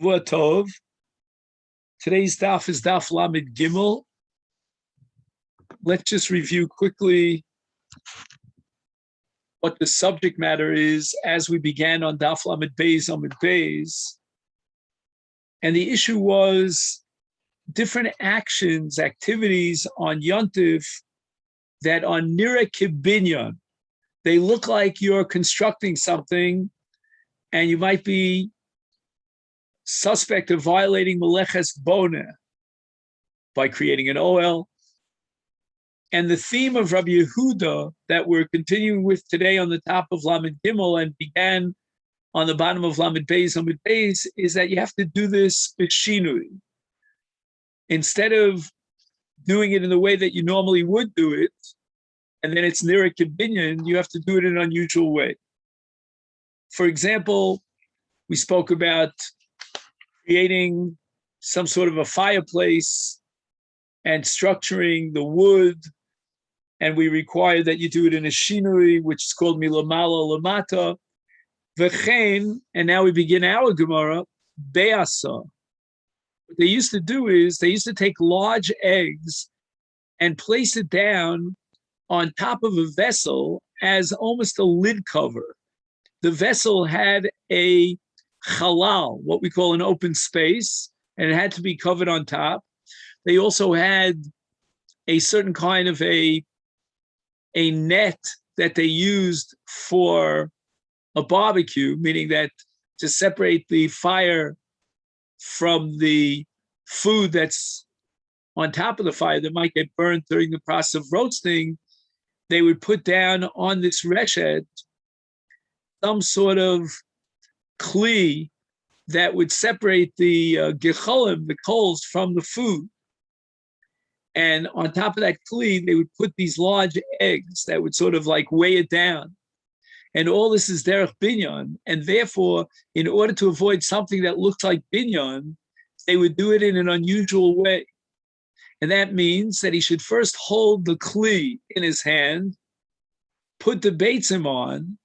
Tov. Today's daf is daf Lamed Gimel. Let's just review quickly what the subject matter is as we began on daf Lamed Beis Amud Beis. And the issue was different actions, activities on Yontif that are nira kibinyan. They look like you're constructing something and you might be suspect of violating Meleches Boneh by creating an OL. And the theme of Rabbi Yehuda that we're continuing with today on the top of Lamed Gimel and began on the bottom of Lamed Beis Amud Beis is that you have to do this b'shinui. Instead of doing it in the way that you normally would do it, and then it's nira kibinyan, you have to do it in an unusual way. For example, we spoke about creating some sort of a fireplace and structuring the wood, and we require that you do it in a shinui, which is called milamala lamata, v'chein, and now we begin our Gemara, be'asa. What they used to do is they used to take large eggs and place it down on top of a vessel as almost a lid cover. The vessel had a halal, what we call an open space, and it had to be covered on top. They also had a certain kind of a net that they used for a barbecue, meaning that to separate the fire from the food that's on top of the fire that might get burned during the process of roasting, they would put down on this reshet some sort of kli that would separate the gecholim, the coals, from the food. And on top of that kli, they would put these large eggs that would sort of like weigh it down. And all this is derech binyan. And therefore, in order to avoid something that looks like binyan, they would do it in an unusual way. And that means that he should first hold the kli in his hand, put the Beitza on,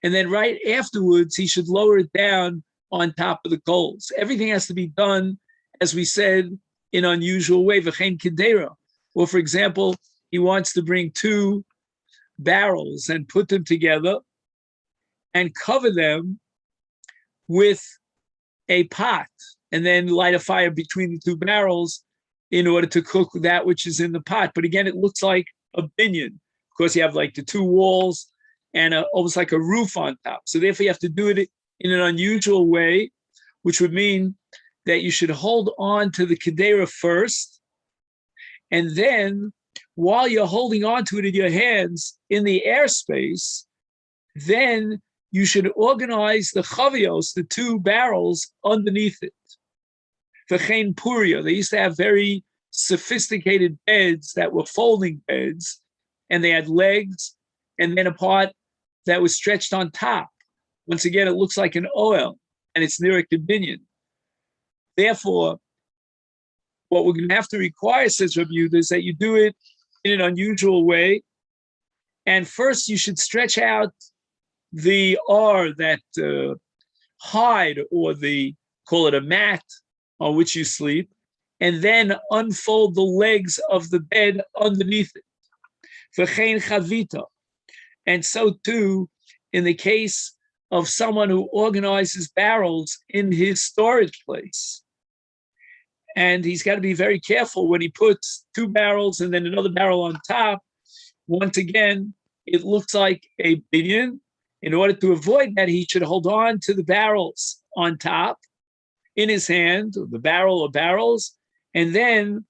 and then right afterwards, he should lower it down on top of the coals. Everything has to be done, as we said, in an unusual way, v'chein kedera. Or for example, he wants to bring two barrels and put them together and cover them with a pot and then light a fire between the two barrels in order to cook that which is in the pot. But again, it looks like a binyan. Of course, you have like the two walls and almost like a roof on top. So therefore, you have to do it in an unusual way, which would mean that you should hold on to the kedera first, and then while you're holding on to it in your hands in the airspace, then you should organize the chavios, the two barrels, underneath it. V'chein puria, they used to have very sophisticated beds that were folding beds, and they had legs, and then a part that was stretched on top. Once again, it looks like an oil, and it's nira kibinyan. Therefore, what we're going to have to require, says Rabbi Yehuda, is that you do it in an unusual way. And first, you should stretch out the that hide, or call it a mat on which you sleep, and then unfold the legs of the bed underneath it. V'chein chavita. And so too, in the case of someone who organizes barrels in his storage place. And he's got to be very careful when he puts two barrels and then another barrel on top. Once again, it looks like a binyan. In order to avoid that, he should hold on to the barrels on top in his hand, or the barrel or barrels, and then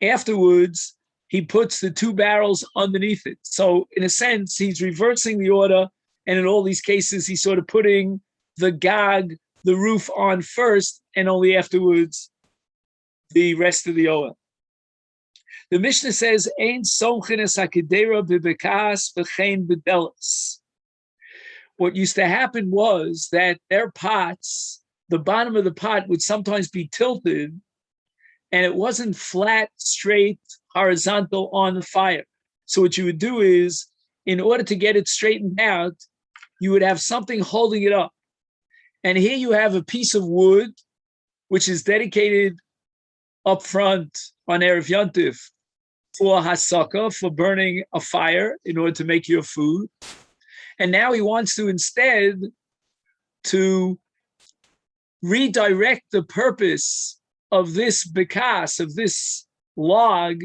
afterwards, he puts the two barrels underneath it. So in a sense, he's reversing the order, and in all these cases, he's sort of putting the gag, the roof, on first, and only afterwards the rest of the oil. The Mishnah says, "Ein somchin es hakedera b'bekas v'chein b'delos." What used to happen was that their pots, the bottom of the pot would sometimes be tilted, and it wasn't flat, straight, horizontal on the fire. So what you would do is, in order to get it straightened out, you would have something holding it up. And here you have a piece of wood which is dedicated up front on Erev Yontif for hasaka, for burning a fire in order to make your food. And now he wants to instead to redirect the purpose of this bekas, of this log,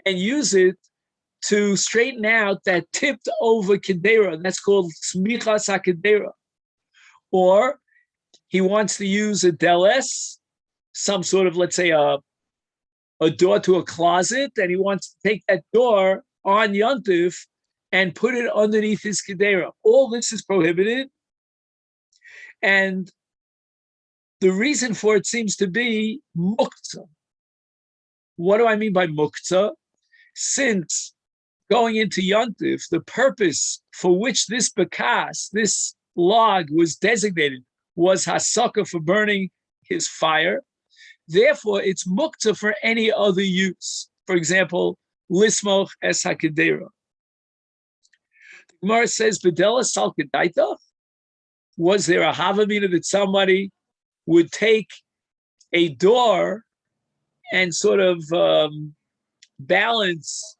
and use it to straighten out that tipped over kedera. That's called smichas hakedera. Or he wants to use a deles, some sort of, let's say, a door to a closet, and he wants to take that door on Yontif and put it underneath his kedera. All this is prohibited. And the reason for it seems to be muktzah. What do I mean by muktzah? Since going into Yontif, the purpose for which this bekas, this log, was designated was hasaka, for burning his fire. Therefore, it's muktzah for any other use. For example, lismoch es hakedera. The Gemara says, "Bedela sal kedaita." Was there a havamina that somebody would take a door and sort of balance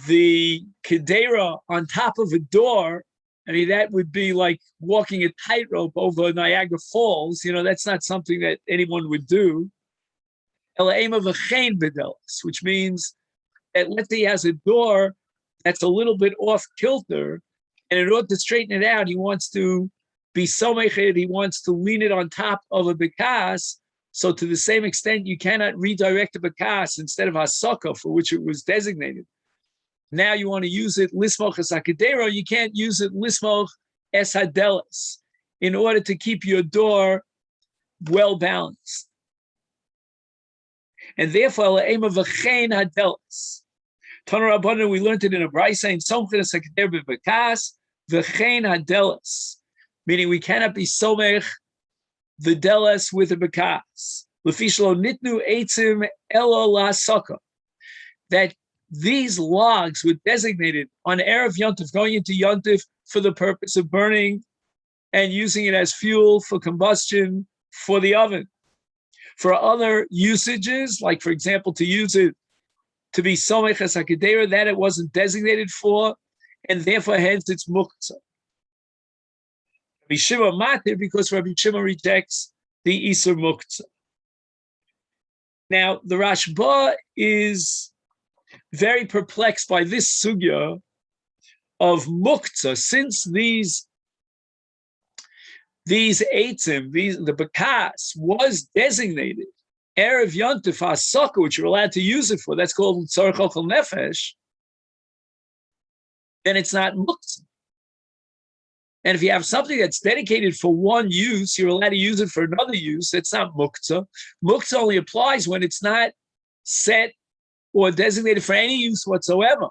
the kedera on top of a door? I mean, that would be like walking a tightrope over Niagara Falls. That's not something that anyone would do. Which means that, let's say he has a door that's a little bit off kilter, and in order to straighten it out, he wants to be somechet, he wants to lean it on top of a bekas. So to the same extent, you cannot redirect a bekas instead of hasaka, for which it was designated. Now you want to use it lismoch es hakedera, you can't use it lismoch es hadelas, in order to keep your door well balanced. And therefore, la'ema v'chein hadelas. Tana Rabbanan, we learned it in a Beitza, in somchin es hakedera b'bekas v'chein hadelas, meaning we cannot be somech the delas with a bekas. Lefish lo nitnu eitzim elo la'asaka, that these logs were designated on Erev Yontif, going into Yontif, for the purpose of burning and using it as fuel for combustion for the oven. For other usages, like, for example, to use it to be somech es hakedera, that it wasn't designated for, and therefore hence it's muktzah. Rabbi Shimon matir, because Rabbi Shimon rejects the isur muktzah. Now, the Rashba is very perplexed by this sugya of muktzah, since these eitzim, the bekas, was designated Erev Yontif hasaka, which you're allowed to use it for, that's called tzarech ochel nefesh, then it's not muktzah. And if you have something that's dedicated for one use, you're allowed to use it for another use, it's not muktzah. Muktzah only applies when it's not set or designated for any use whatsoever.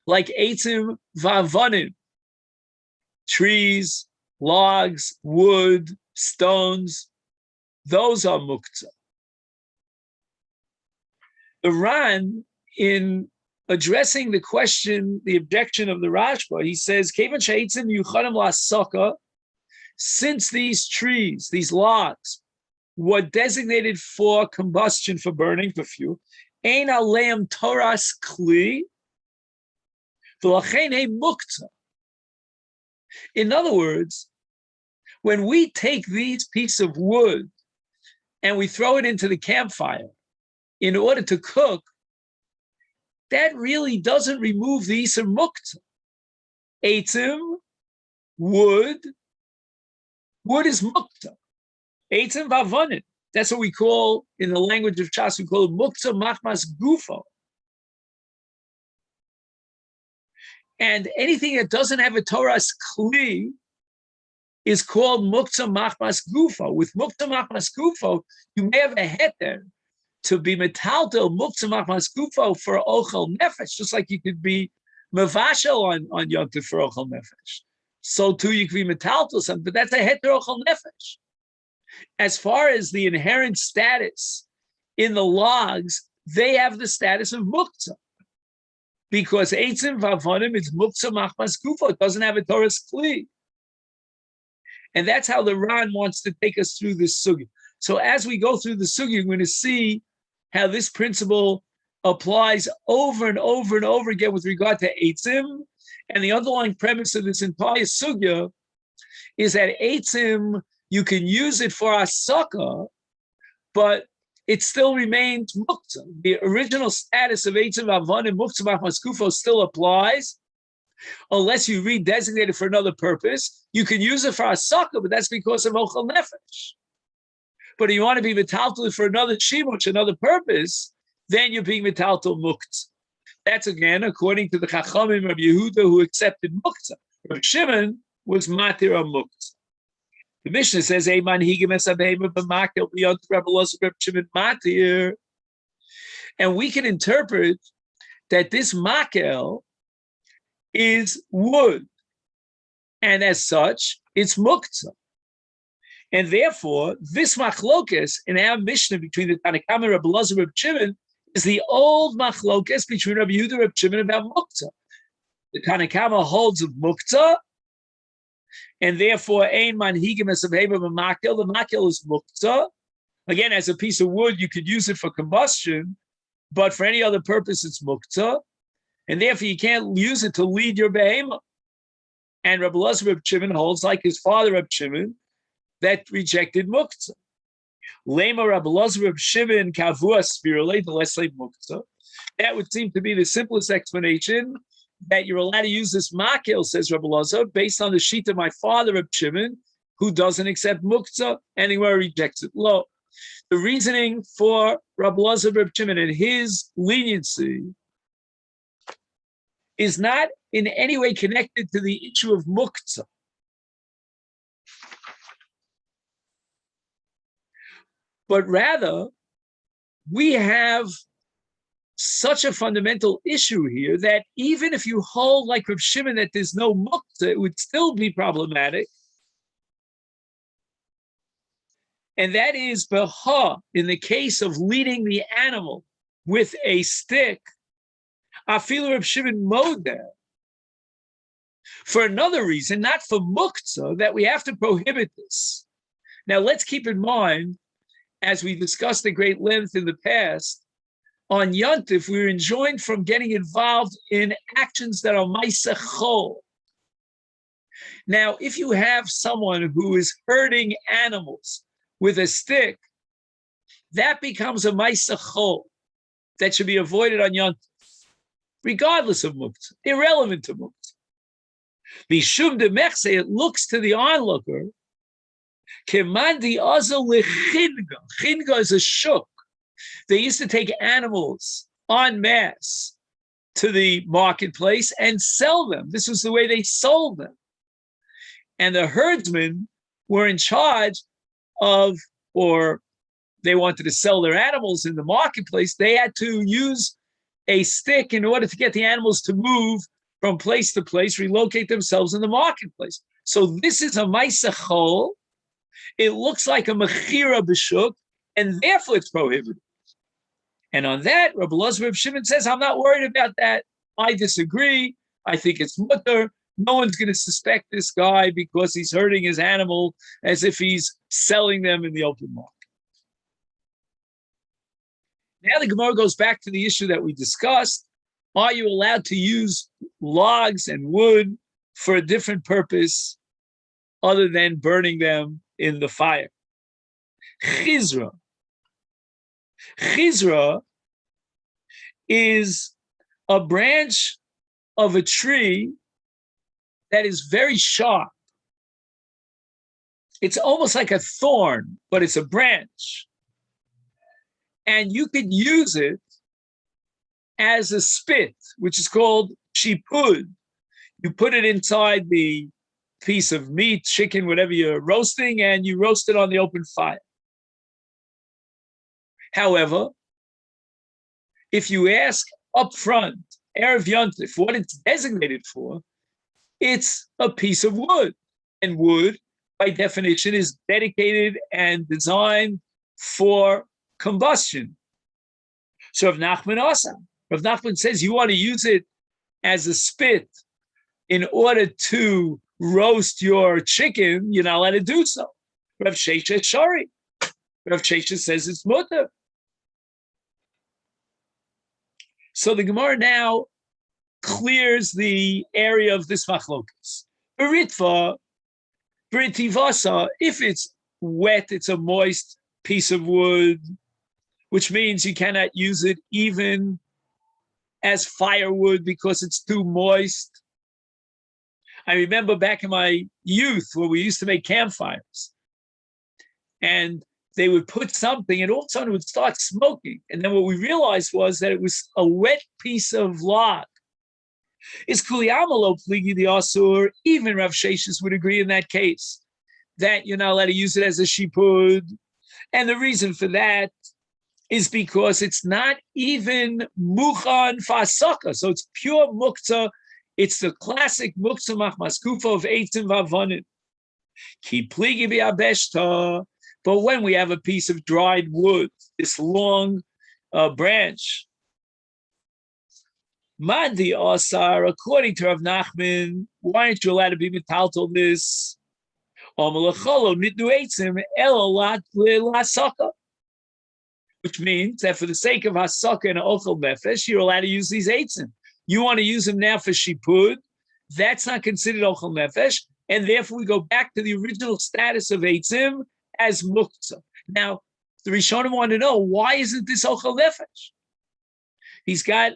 Like eitzim va'avanim, trees, logs, wood, stones, those are muktzah. The Ran, in addressing the question, the objection of the Rashba, he says, Kevan she'eitzim yuchanim la'asaka, since these trees, these logs, were designated for combustion, for burning, for fuel, ein aleim toras kli, v'lachein he muktzah. In other words, when we take these pieces of wood and we throw it into the campfire in order to cook, that really doesn't remove the isur muktzah. Eitzim, wood is muktzah. Eitzim v'avonim. That's what we call, in the language of Chas, we call it muktzah machmas gufo. And anything that doesn't have a Torah's kli is called muktzah machmas gufo. With muktzah machmas gufo, you may have a heter to be metaltel muktzah machmas gufo for ochel nefesh, just like you could be mevashel on yontif for ochel nefesh. So too you could be metaltel something, but that's a heter ochel nefesh. As far as the inherent status in the logs, they have the status of muktzah. Because eitzim v'avonim is muktzah machmas gufo. It doesn't have a Torah's kli. And that's how the Ran wants to take us through this sugya. So as we go through the sugya, we're going to see how this principle applies over and over and over again with regard to eitzim. And the underlying premise of this entire sugya is that eitzim, you can use it for asaka, but it still remains muktzah. The original status of eitzim avon and muktzah maskufo still applies, unless you redesignate it for another purpose. You can use it for asaka, but that's because of ochel nefesh. But if you want to be metaltal for another shimuch, another purpose, then you're being metaltal muktzah. That's again according to the Chachamim of Yehuda who accepted muktzah. Rav Shimon was matir of muktzah. The Mishnah says, "Eiman higim esabheim b'makel beyond Rabbi Elazar Rav Shimon matir," and we can interpret that this makel is wood, and as such, it's muktzah. And therefore, this machlokes in our Mishnah between the Tanakama and Rabbi Elazar Rav Shimon is the old machlokes between Rabbi Yehuda and Rav Shimon about muktzah. The Tanakama holds of muktzah, and therefore, ein manhigim esavheba b'makel. The makel is muktzah. Again, as a piece of wood, you could use it for combustion, but for any other purpose, it's muktzah. And therefore, you can't use it to lead your behema. And Rabbi Elazar Rav Shimon holds, like his father Rav Shimon, that rejected muktzah. Lema Rabbi Elazar Rav Shimon kavua spirale the less muktzah. That would seem to be the simplest explanation, that you're allowed to use this makel, says Rabbi Elazar, based on the sheet of my father Rav Shimon, who doesn't accept muktzah, anywhere rejects it. Lo, the reasoning for Rabbi Elazar Rav Shimon and his leniency is not in any way connected to the issue of muktzah. But rather, we have such a fundamental issue here that even if you hold like Rav Shimon that there's no muktzah, it would still be problematic. And that is beha, in the case of leading the animal with a stick, afilu Rav Shimon modeh, for another reason, not for muktzah, that we have to prohibit this. Now let's keep in mind, as we discussed at great length in the past, on Yontif, we're enjoined from getting involved in actions that are Masechet. Now, if you have someone who is herding animals with a stick, that becomes a Masechet that should be avoided on Yontif, regardless of muktzah, irrelevant to muktzah. Mishum de mechse, it looks to the onlooker, Kemandi azel lechinga. Chinga is a shuk. They used to take animals en masse to the marketplace and sell them. This was the way they sold them. And the herdsmen were in charge of, or they wanted to sell their animals in the marketplace. They had to use a stick in order to get the animals to move from place to place, relocate themselves in the marketplace. So this is a Masechet. It looks like a mechira b'shuk, and therefore it's prohibited. And on that, Rabbi Elazar Rav Shimon says, I'm not worried about that. I disagree. I think it's mutter. No one's going to suspect this guy because he's herding his animal as if he's selling them in the open market. Now the Gemara goes back to the issue that we discussed. Are you allowed to use logs and wood for a different purpose other than burning them in the fire? Chizra. Chizra is a branch of a tree that is very sharp. It's almost like a thorn, but it's a branch. And you could use it as a spit, which is called shipud. You put it inside the piece of meat, chicken, whatever you're roasting, and you roast it on the open fire. However, if you ask up front, Erev Yontif, what it's designated for, it's a piece of wood. And wood, by definition, is dedicated and designed for combustion. So Rav Nachman says you want to use it as a spit in order to roast your chicken, you're not allowed to do so. Rav Sheshet Shari. Rav Sheshes says it's mutter. So the Gemara now clears the area of this machlokas. Beritva, beritivasa, if it's wet, it's a moist piece of wood, which means you cannot use it even as firewood because it's too moist. I remember back in my youth when we used to make campfires, and they would put something and all of a sudden it would start smoking. And then what we realized was that it was a wet piece of log. Is kuliyamalo pligi the asur? Even Rav Sheshes would agree in that case that you're not allowed to use it as a shipud. And the reason for that is because it's not even muchan fasaka. So it's pure muktzah. It's the classic muktzah machmaskufa of eitzim vavanim. Ki pligi bi'abeshta. But when we have a piece of dried wood, this long branch, Mandi Asar, according to Rav Nachman, why aren't you allowed to be metaltal this? Which means that for the sake of hasaka and ochel nefesh, you're allowed to use these eitzim. You want to use them now for shipud, that's not considered ochel nefesh, and therefore we go back to the original status of eitzim as muktzah. Now, the Rishonim want to know, why isn't this ochel nefesh? He's got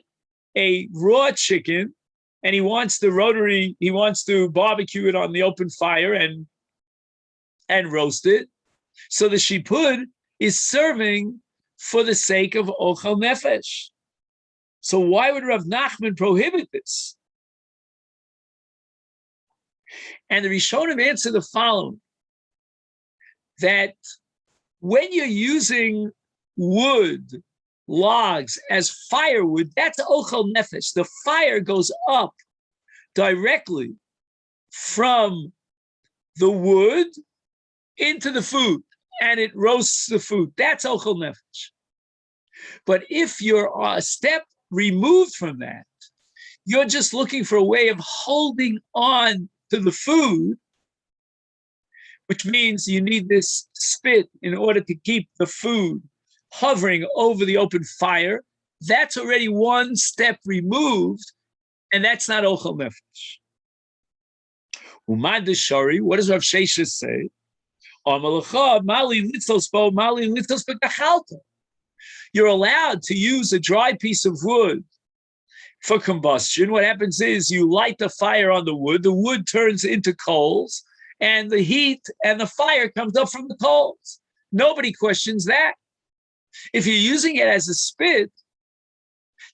a raw chicken, and he wants to barbecue it on the open fire and roast it. So the shipud is serving for the sake of ochel nefesh. So why would Rav Nachman prohibit this? And the Rishonim answer the following, that when you're using wood, logs as firewood, that's ochel nefesh. The fire goes up directly from the wood into the food, and it roasts the food. That's ochel nefesh. But if you're a step removed from that, you're just looking for a way of holding on to the food, which means you need this spit in order to keep the food hovering over the open fire. That's already one step removed, and that's not ochel nefesh. Umad Shari, what does Rav Sheshes say? You're allowed to use a dry piece of wood for combustion. What happens is you light the fire on the wood turns into coals, and the heat and the fire comes up from the coals. Nobody questions that. If you're using it as a spit,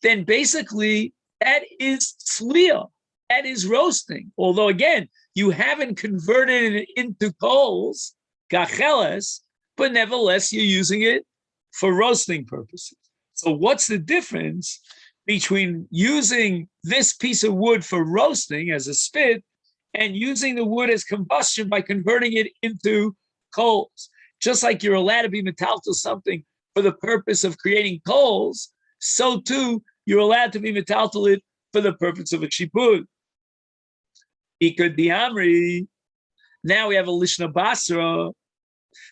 then basically that is tzliya, that is roasting. Although again, you haven't converted it into coals, gacheles, but nevertheless you're using it for roasting purposes. So what's the difference between using this piece of wood for roasting as a spit and using the wood as combustion by converting it into coals? Just like you're allowed to be metaltal something for the purpose of creating coals, so too you're allowed to be metaltal it for the purpose of a shipud. Ikad diamri. Now we have a lishna basra.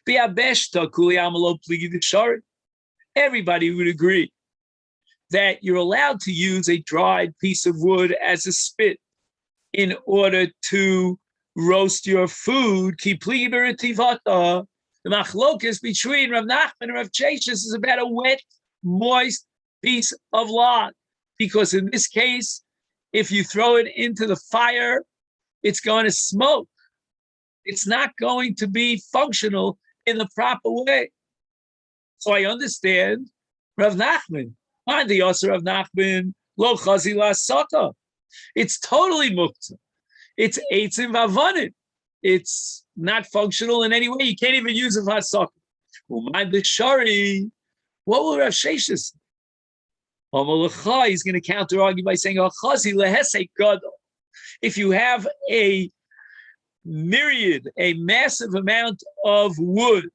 Biabeshta kuli amalo pligi d'shari. Everybody would agree that you're allowed to use a dried piece of wood as a spit in order to roast your food. Ki pligi b'retivata. The machlokas between Rav Nachman and Rav Sheshes is about a wet, moist piece of log. Because in this case, if you throw it into the fire, it's going to smoke. It's not going to be functional in the proper way. So I understand Rav Nachman. And the Yosser Rav Nachman, lo chazi la saka. It's totally muktzah. It's eitzim vavanim. It's not functional in any way. You can't even use it for hasaka. Umad b'shari. What will Rav Sheshes say? He's going to counter argue by saying, if you have a myriad, a massive amount of wood,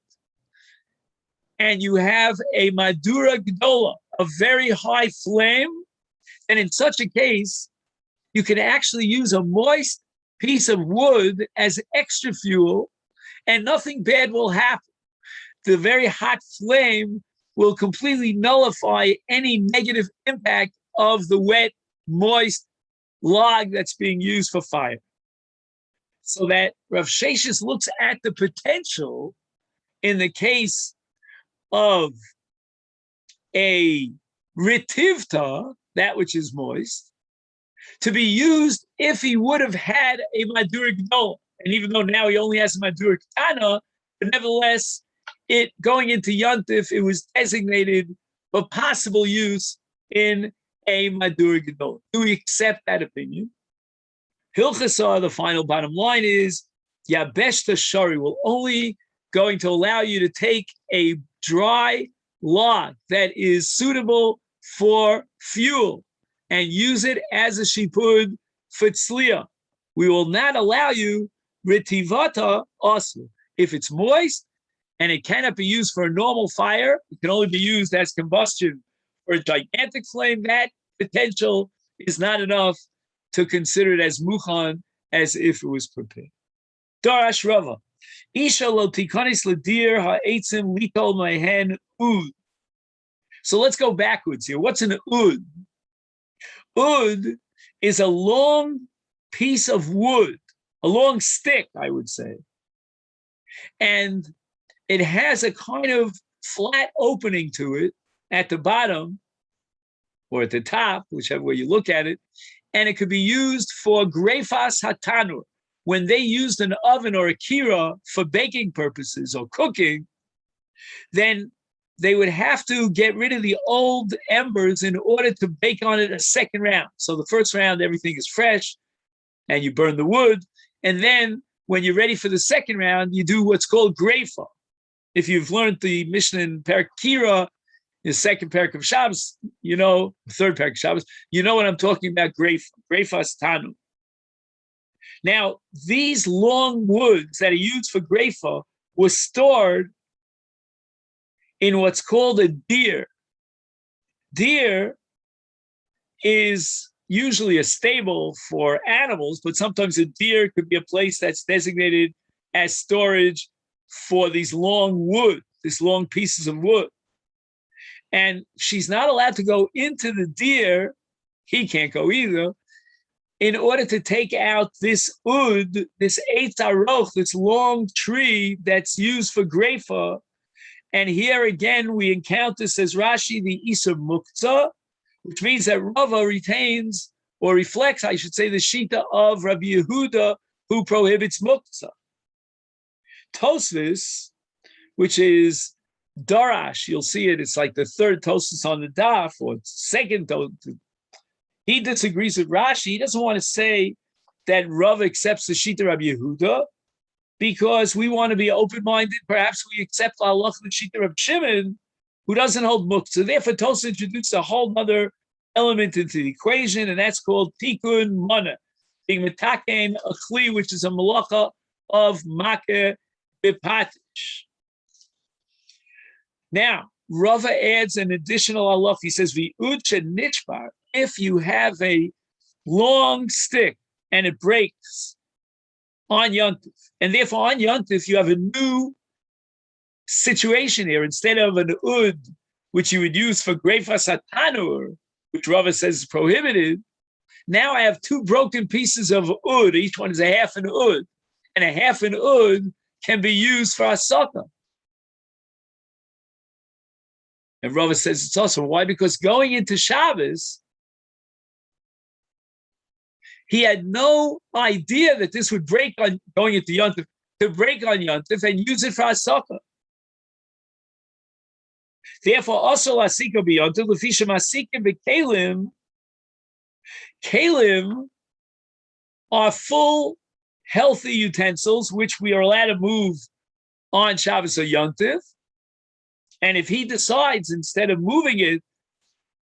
and you have a madura gdola, a very high flame, then in such a case, you can actually use a moist piece of wood as extra fuel, and nothing bad will happen. the very hot flame will completely nullify any negative impact of the wet, moist log that's being used for fire. So that Rav Sheshes looks at the potential in the case of a retivta, that which is moist, to be used if he would have had a Madura Gdola. And even though now he only has a Madura Ketana, but nevertheless, it going into Yontif, it was designated for possible use in a Madura Gdola. Do we accept that opinion? Hilchasah, the final bottom line is, Yabeshta Shari will only going to allow you to take a dry log that is suitable for fuel and use it as a shipud for tzliya. We will not allow you ritivata also. If it's moist and it cannot be used for a normal fire, it can only be used as combustion for a gigantic flame. That potential is not enough to consider it as mukhan, as if it was prepared. Darash Rava. Isha lo tikanis ledir ha'etzim litol mehen ud. So let's go backwards here. What's an ud? Ud is a long piece of wood, a long stick, I would say. And it has a kind of flat opening to it at the bottom or at the top, whichever way you look at it. And it could be used for greifas hatanur. When they used an oven or a kira for baking purposes or cooking, then they would have to get rid of the old embers in order to bake on it a second round. So the first round, everything is fresh and you burn the wood. And then when you're ready for the second round, you do what's called greifa. If you've learned the Mishnah in Perek Kira, the second Perek of Shabbos, you know, third Perek of Shabbos, you know what I'm talking about, greifa, greifas tanu. Now, these long woods that are used for greifa were stored in what's called a deer. Deer is usually a stable for animals, but sometimes a deer could be a place that's designated as storage for these long wood, these long pieces of wood. And she's not allowed to go into the deer, he can't go either, in order to take out this ud, this eitz aroch, this long tree that's used for greifa. And here again, we encounter, says Rashi, the Isur Muktzah, which means that Rava retains, or reflects, I should say, the Shita of Rabbi Yehuda, who prohibits Muktzah. Tosfos, which is Darash, you'll see it, it's like the third Tosfos on the Daf, or second Tosfos. He disagrees with Rashi. He doesn't want to say that Rava accepts the Shita Rabbi Yehuda, because we want to be open-minded. Perhaps we accept Allah the Shita of Shimon, who doesn't hold muktzah. Therefore, Tosfos introduced a whole other element into the equation, and that's called tikkun mana, being metaken a kli, which is a malacha of makeh bipatish. Now, Rava adds an additional Allah. He says, "V'ud nishbar." If you have a long stick and it breaks on Yontif, and therefore on Yontif you have a new situation here. Instead of an ud, which you would use for greifas hatanur, which Rava says is prohibited, now I have two broken pieces of ud. Each one is a half an ud, and a half an ud can be used for asaka. And Rava says it's awesome. Why? Because going into Shabbos, he had no idea that this would break on going into Yontif, to break on Yontif and use it for asaka. Therefore, also asika b'Yontif, l'fisha masika b'kelim. Kelim are full, healthy utensils which we are allowed to move on Shabbos or Yontif. And if he decides, instead of moving it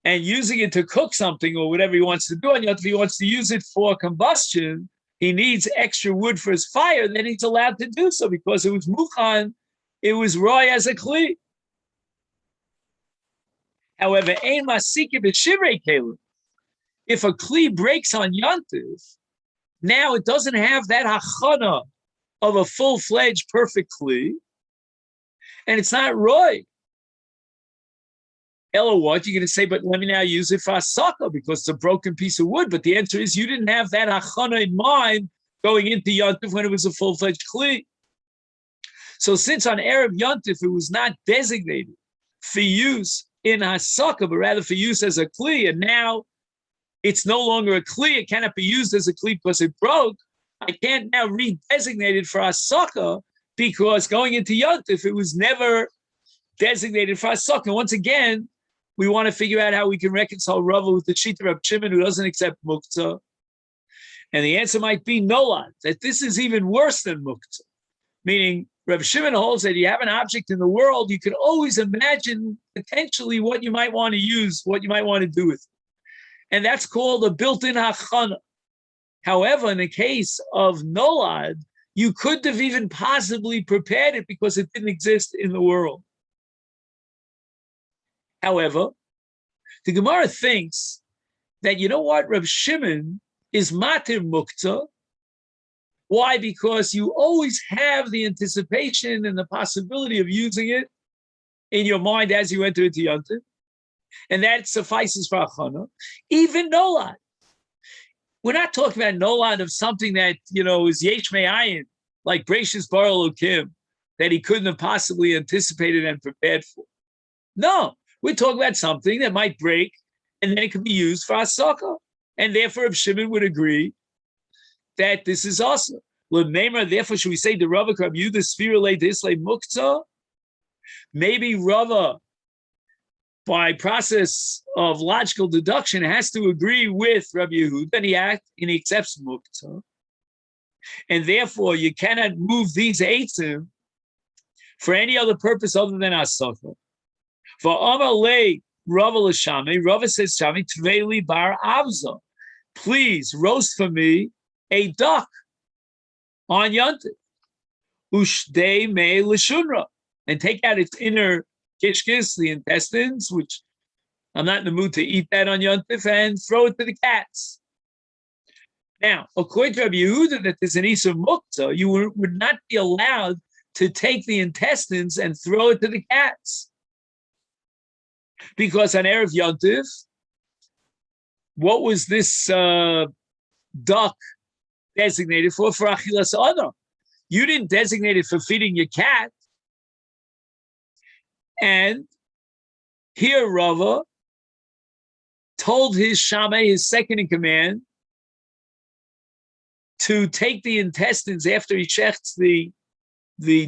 and using it to cook something or whatever he wants to do on Yontif, he wants to use it for combustion, he needs extra wood for his fire, then he's allowed to do so because it was mukhan, it was roy as a kli. However, ein masika b'shivrei kelim. If a kli breaks on Yontif, now it doesn't have that hachana of a full-fledged perfect kli, And it's not Roy. Ella, what? You're going to say, but let me now use it for asaka because it's a broken piece of wood. But the answer is you didn't have that achana in mind going into Yontif when it was a full-fledged kli. So since on Erev Yontif it was not designated for use in hasaka, but rather for use as a kli, and now it's no longer a kli, it cannot be used as a kli because it broke, I can't now redesignate it for asaka because going into Yontif it was never designated for asaka. Once again, we want to figure out how we can reconcile Rava with the Shita Rab Shimon who doesn't accept muktzah. And the answer might be nolad, that this is even worse than muktzah. Meaning, Rab Shimon holds that you have an object in the world, you can always imagine potentially what you might want to use, what you might want to do with it. And that's called a built-in hachana. However, in the case of nolad, you couldn't have even possibly prepared it because it didn't exist in the world. However, the Gemara thinks that, you know what, Reb Shimon is matir muktzah. Why? Because you always have the anticipation and the possibility of using it in your mind as you enter into Yontif. And that suffices for achana. Even nolad. We're not talking about nolad of something that, is yesh me'ayin, like Breishis Bar Elokim, that he couldn't have possibly anticipated and prepared for. No. We're talking about something that might break, and then it can be used for asaka. And therefore, if Shimon would agree that this is awesome. Therefore, should we say the Rava Rab Yehuda Sfira Le Disle Muktzah? Maybe Rava, by process of logical deduction, has to agree with Rabbi Yehuda, and he accepts Muktzah. And therefore, you cannot move these eitzim for any other purpose other than asaka. For Amalei Rava L'Shami, Rava says, Shami, Tveli Bar Avza, please roast for me a duck on Yontif. Ushdei Me L'Shunra, and take out its inner kishkis, the intestines, which I'm not in the mood to eat that on Yontif, and throw it to the cats. Now, according to Rabbi Yehuda, that there's an Isur Muktzah, you would not be allowed to take the intestines and throw it to the cats. Because on Erev Yontif, what was this duck designated for? For Achilas Adam. You didn't designate it for feeding your cat. And here Rava told his Shammai, his second in command, to take the intestines after he checks the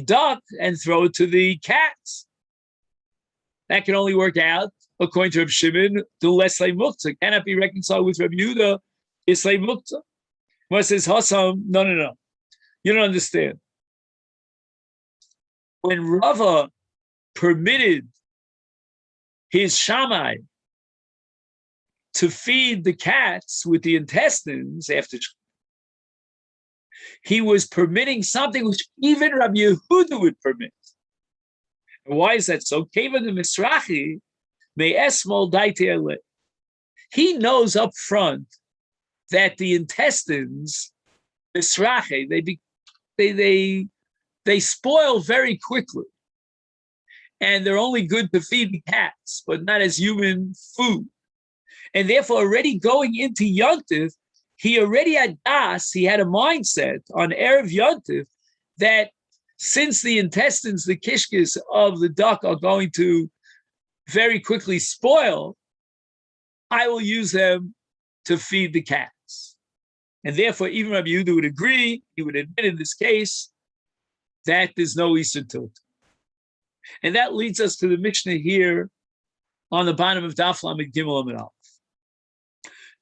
duck and throw it to the cats. That can only work out, according to Reb Shimon, to Leslei Muktzah. Cannot be reconciled with Reb Yehuda, Islei Muktzah. When it says Hassam, no. You don't understand. When Rava permitted his Shammai to feed the cats with the intestines after, he was permitting something which even Rabbi Yehuda would permit. And why is that so? Keva the Misrachi may esmol daite. He knows up front that the intestines, Misrachi, they spoil very quickly. And they're only good to feed the cats, but not as human food. And therefore, already going into Yontif, he already had das, he had a mindset on Erev Yontif that since the intestines, the kishkis of the duck are going to very quickly spoil, I will use them to feed the cats. And therefore, even Rabbi Yehuda would agree, he would admit in this case, that there's no Isur Tilta. And that leads us to the Mishnah here on the bottom of Daf Lamed Gimel Amud Aleph.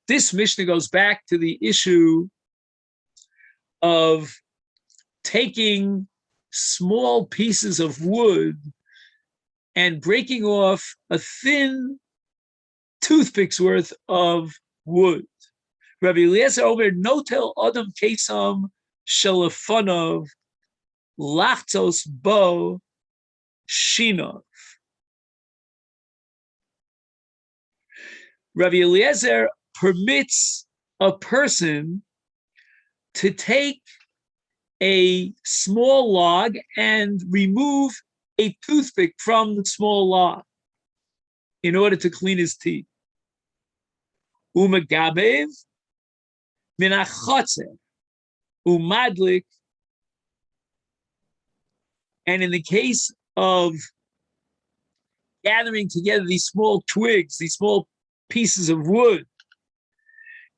This Mishnah goes back to the issue of taking small pieces of wood and breaking off a thin toothpick's worth of wood. Rabbi Eliezer Omer notel adam kesam shelafonov lachtos bo shinov. Rabbi Eliezer permits a person to take a small log and remove a toothpick from the small log in order to clean his teeth. Umagabev minachotzer umadlik. And in the case of gathering together these small twigs, these small pieces of wood,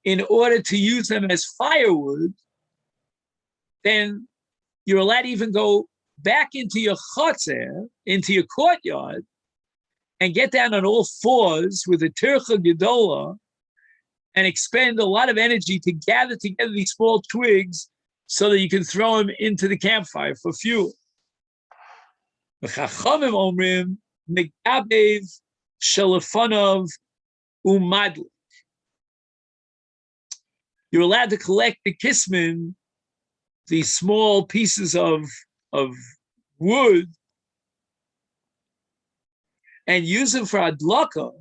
in order to use them as firewood, then you're allowed to even go back into your chotzer, into your courtyard, and get down on all fours with a tircha gedola and expend a lot of energy to gather together these small twigs so that you can throw them into the campfire for fuel. The Chachamim omrim megabev shelefanov umadlik. You're allowed to collect the kismin, these small pieces of wood, and use them for adlaka,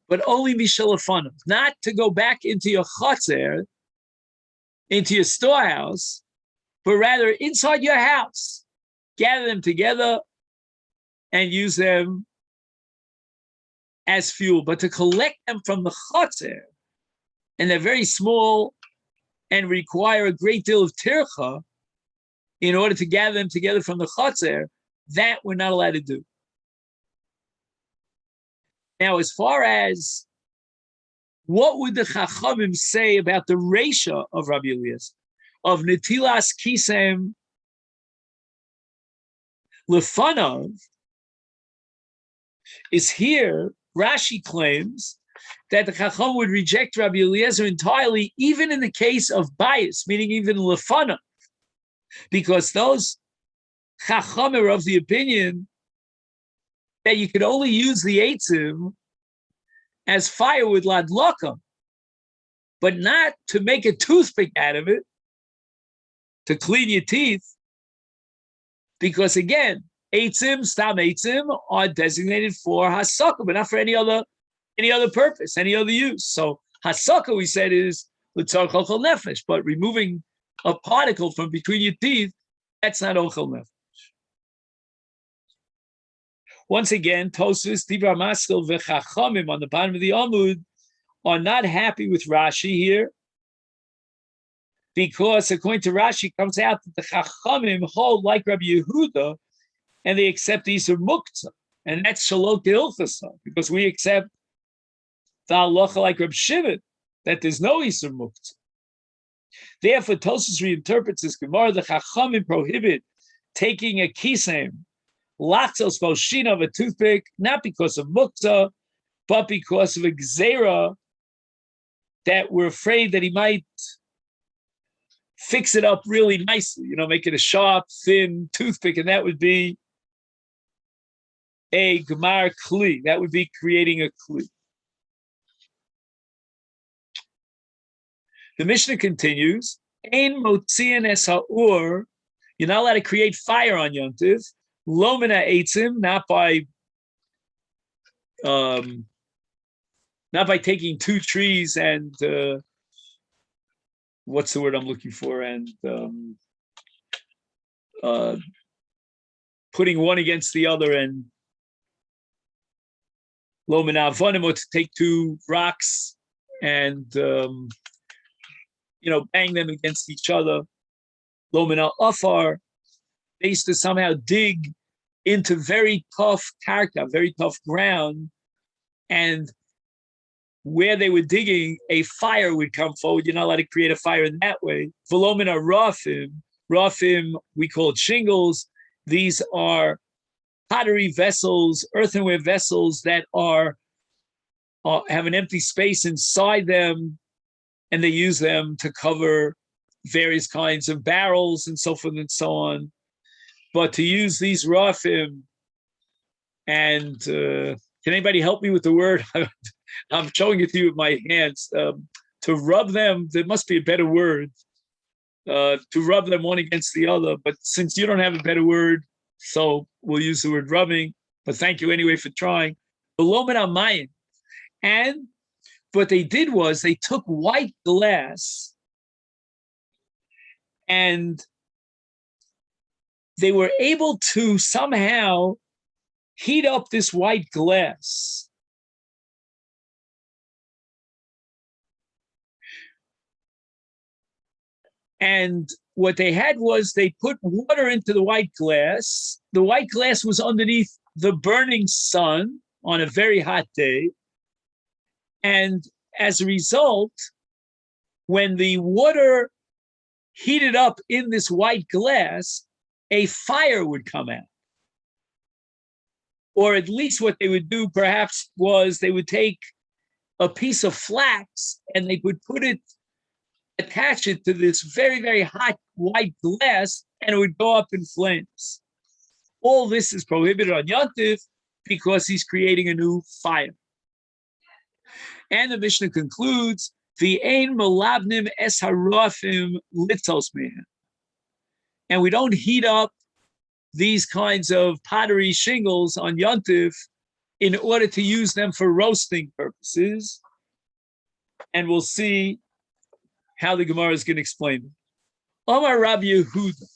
but only mishalafanov, not to go back into your chotzer, into your storehouse, but rather inside your house. Gather them together and use them as fuel, but to collect them from the chotzer, and they're very small and require a great deal of tircha in order to gather them together from the chotzer, that we're not allowed to do. Now, as far as what would the Chachamim say about the Reisha of Rabbi Eliezer, of Netilas Kisem Lefanav, is here, Rashi claims that the Chacham would reject Rabbi Eliezer entirely, even in the case of bias, meaning even Lefanav, because those Chacham are of the opinion that you could only use the eitzim as firewood ladlaka, but not to make a toothpick out of it to clean your teeth, because again, eitzim, stam eitzim, are designated for hasaka, but not for any other purpose, any other use. So hasaka, we said, is l'tzar ochel nefesh, but removing a particle from between your teeth, that's not ochel nefesh. Once again, Tosfos, Dibra Maskil, V'chachamim on the bottom of the Amud are not happy with Rashi here, because according to Rashi, it comes out that the Chachamim hold like Rabbi Yehuda, and they accept Isur Muktzah, and that's Shalot Ilchasa, because we accept the halacha like Rabbi Shimon, that there's no Isur Muktzah. Therefore, Tosfos reinterprets this Gemara, the Chachamim prohibit taking a kisem, lachzos boshina of a toothpick, not because of muktzah, but because of a gzera, that we're afraid that he might fix it up really nicely, make it a sharp, thin toothpick, and that would be a gemar kli. That would be creating a kli. The Mishnah continues, Ein motzian es ha'ur, you're not allowed to create fire on Yom Tov, lo min ha'eitzim, not by taking two trees and what's the word I'm looking for, and putting one against the other, and lo min ha'avonim, or to take two rocks and bang them against each other. Lo min ha'afar, they used to somehow dig into very tough karka, very tough ground, and where they were digging, a fire would come forward. You're not allowed to create a fire in that way. V'lo min ha'rafim, rafim, we call it shingles. These are pottery vessels, earthenware vessels that have an empty space inside them, and they use them to cover various kinds of barrels and so forth and so on. But to use these rafim, and can anybody help me with the word? I'm showing it to you with my hands. To rub them, there must be a better word. To rub them one against the other. But since you don't have a better word, so we'll use the word rubbing. But thank you anyway for trying. And what they did was they took white glass and they were able to somehow heat up this white glass. And what they had was they put water into the white glass. The white glass was underneath the burning sun on a very hot day. And as a result, when the water heated up in this white glass, a fire would come out. Or at least what they would do perhaps was they would take a piece of flax and they would attach it to this very, very hot white glass, and it would go up in flames. All this is prohibited on Yontif because he's creating a new fire. And the Mishnah concludes, V'ein malabnim es harofim litzos mehem. And we don't heat up these kinds of pottery shingles on Yontif in order to use them for roasting purposes. And we'll see how the Gemara is going to explain it. Omar Rabbi Yehuda.